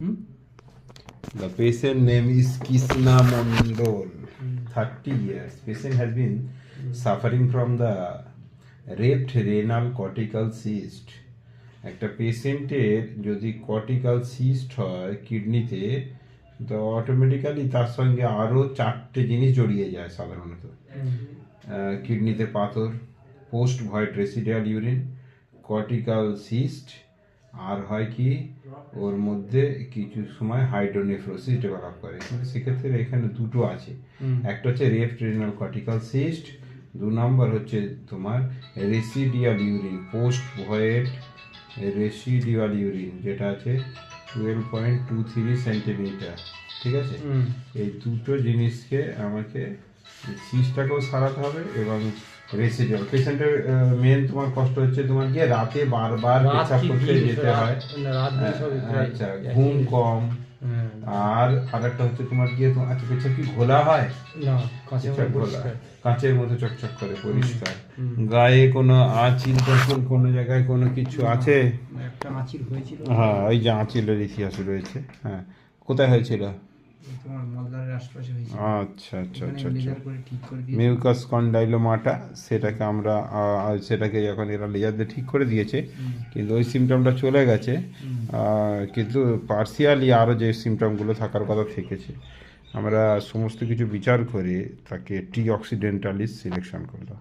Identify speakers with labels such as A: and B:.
A: Hmm?
B: The patient name is Krishna Mondol, 30 years. Patient has been suffering from the left renal cortical cyst. একটা পেশেন্টের যদি cortical cyst হয় কিডনিতে, তো automatically তার সঙ্গে আরও 4টে জিনিস জড়িয়ে যায় সাধারণত। কিডনিতে পাথর, post void residual urine, cortical cyst, আর হয় কি ওর মধ্যে কিছু সময় হাইড্রোনেফ্রোসিস ডেভেলপ করে। কিন্তু সেক্ষেত্রে এখানে দুটো আছে, একটা হচ্ছে লেফট রেনাল কর্টিক্যাল সিস্ট, 2 নম্বর হচ্ছে তোমার রেসিডিয়াল urine, post void residual urine, যেটা আছে 12.23 সেন্টিমিটার। ঠিক আছে, এই দুটো জিনিসকে আমাকে সিস্টটাকেও সারাতে হবে এবং রেসিডিয়াল। পেশেন্টের মেন তোমার কষ্ট হচ্ছে তোমার গিয়ে রাতে বারবার পেছাব করতে যেতে হয়, আচ্ছা ঘুম কম, আর আরেকটা হচ্ছে তোমার গিয়ে তোমার আচ্ছা পেছাব কি ঘোলা হয়
A: না,
B: ঘোলা, কাঁচের মতো চকচক করে পরিষ্কার। গায়ে কোনো আঁচিল টাচিল কোনো জায়গায় কোনো কিছু আছে?
A: একটা আঁচিল হয়েছিল।
B: হ্যাঁ, ওই যে আঁচিলের ইতিহাস রয়েছে। হ্যাঁ, কোথায় হয়েছিল?
A: তোমার মলদারের আশপাশে হয়েছিল।
B: আচ্ছা আচ্ছা আচ্ছা আচ্ছা।
A: লেজার করে ঠিক করে দিয়ে
B: মিউকাস কন্ডাইলোমাটা, সেটাকে আমরা সেটাকে এখন এরা লেজার দিয়ে ঠিক করে দিয়েছে, কিন্তু ওই সিমটমটা চলে গেছে, কিন্তু পার্সিয়ালি আরও যে সিমটমগুলো থাকার কথা থেকেছে। আমরা সমস্ত কিছু বিচার করে তাকে টি অক্সিডেন্টালিস সিলেকশন করলাম।